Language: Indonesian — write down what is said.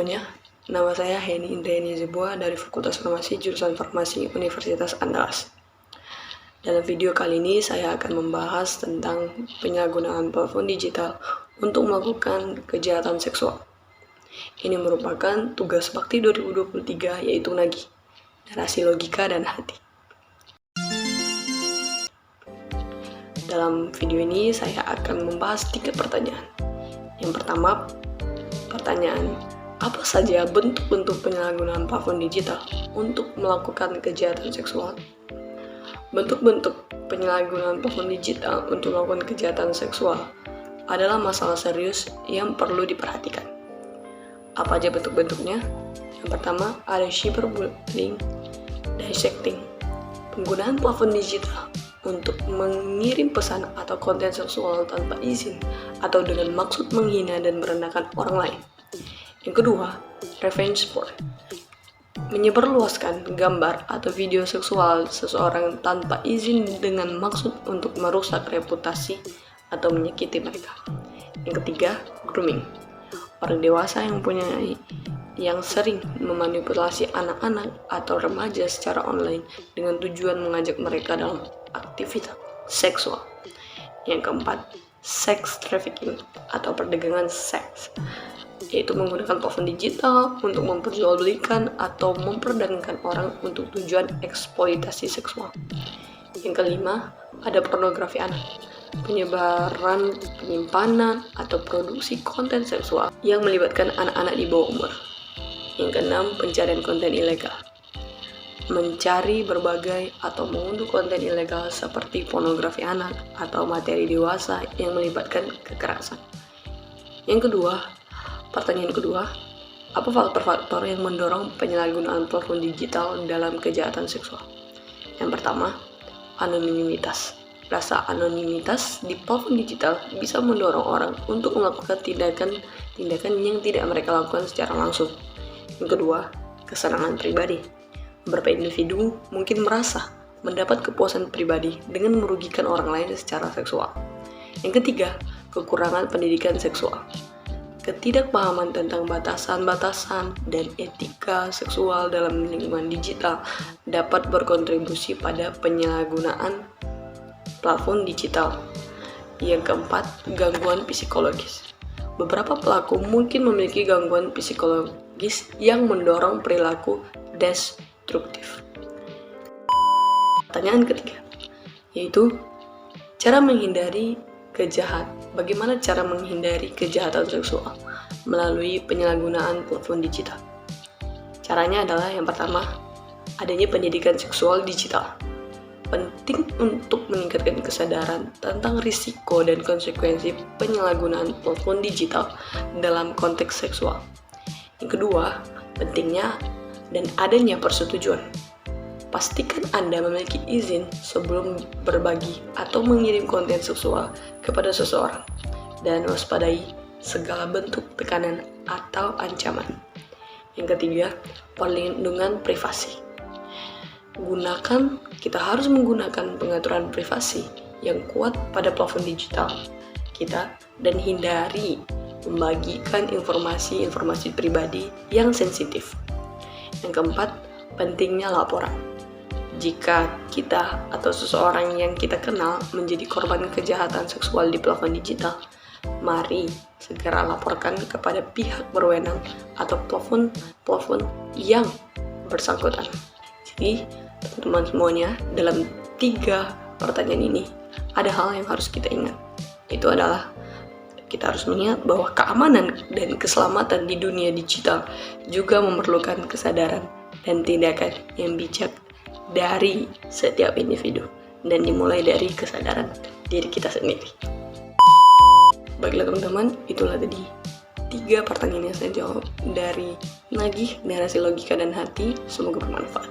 semuanya, nama saya Heni Indrayani Zebua dari Fakultas Farmasi Jurusan Farmasi Universitas Andalas. Dalam video kali ini saya akan membahas tentang penyalahgunaan platform digital untuk melakukan kejahatan seksual. Ini merupakan tugas bakti 2023 yaitu nagih, narasi logika dan hati. Dalam video ini saya akan membahas 3 pertanyaan. Yang pertama, pertanyaan, apa saja bentuk-bentuk penyalahgunaan platform digital untuk melakukan kejahatan seksual? Bentuk-bentuk penyalahgunaan platform digital untuk melakukan kejahatan seksual adalah masalah serius yang perlu diperhatikan. Apa aja bentuk-bentuknya? Yang pertama, ada cyberbullying, dissecting. Penggunaan platform digital untuk mengirim pesan atau konten seksual tanpa izin atau dengan maksud menghina dan merendahkan orang lain. Yang kedua, revenge porn. Menyebarluaskan gambar atau video seksual seseorang tanpa izin dengan maksud untuk merusak reputasi atau menyakiti mereka. Yang ketiga, grooming. Orang dewasa yang sering memanipulasi anak-anak atau remaja secara online dengan tujuan mengajak mereka dalam aktivitas seksual. Yang keempat, sex trafficking atau perdagangan seks, yaitu menggunakan platform digital untuk memperjualbelikan atau memperdagangkan orang untuk tujuan eksploitasi seksual. Yang kelima, ada pornografi anak, penyebaran, penyimpanan, atau produksi konten seksual yang melibatkan anak-anak di bawah umur. Yang keenam, pencarian konten ilegal, mencari berbagai atau mengunduh konten ilegal seperti pornografi anak atau materi dewasa yang melibatkan kekerasan. Yang kedua, pertanyaan kedua, apa faktor-faktor yang mendorong penyalahgunaan platform digital dalam kejahatan seksual? Yang pertama, anonimitas. Rasa anonimitas di platform digital bisa mendorong orang untuk melakukan tindakan yang tidak mereka lakukan secara langsung. Yang kedua, kesenangan pribadi. Beberapa individu mungkin merasa mendapat kepuasan pribadi dengan merugikan orang lain secara seksual. Yang ketiga, kekurangan pendidikan seksual. Ketidakpahaman tentang batasan-batasan dan etika seksual dalam lingkungan digital dapat berkontribusi pada penyalahgunaan platform digital. Yang keempat, gangguan psikologis. Beberapa pelaku mungkin memiliki gangguan psikologis yang mendorong perilaku destruktif. Pertanyaan ketiga, yaitu bagaimana cara menghindari kejahatan seksual melalui penyalahgunaan platform digital? Caranya adalah yang pertama, adanya pendidikan seksual digital. Penting untuk meningkatkan kesadaran tentang risiko dan konsekuensi penyalahgunaan platform digital dalam konteks seksual. Yang kedua, pentingnya dan adanya persetujuan. Pastikan Anda memiliki izin sebelum berbagi atau mengirim konten seksual kepada seseorang, dan waspadai segala bentuk tekanan atau ancaman. Yang ketiga, perlindungan privasi. Kita harus menggunakan pengaturan privasi yang kuat pada platform digital kita dan hindari membagikan informasi pribadi yang sensitif. Yang keempat, pentingnya laporan. Jika kita atau seseorang yang kita kenal menjadi korban kejahatan seksual di platform digital, mari segera laporkan kepada pihak berwenang atau platform yang bersangkutan. Jadi, teman-teman semuanya, dalam 3 pertanyaan ini ada hal yang harus kita ingat. Itu adalah kita harus mengingat bahwa keamanan dan keselamatan di dunia digital juga memerlukan kesadaran dan tindakan yang bijak dari setiap individu, dan dimulai dari kesadaran diri kita sendiri. Baiklah teman-teman, itulah tadi 3 pertanyaan yang saya jawab dari Nagih, Narasi Logika dan Hati. Semoga bermanfaat.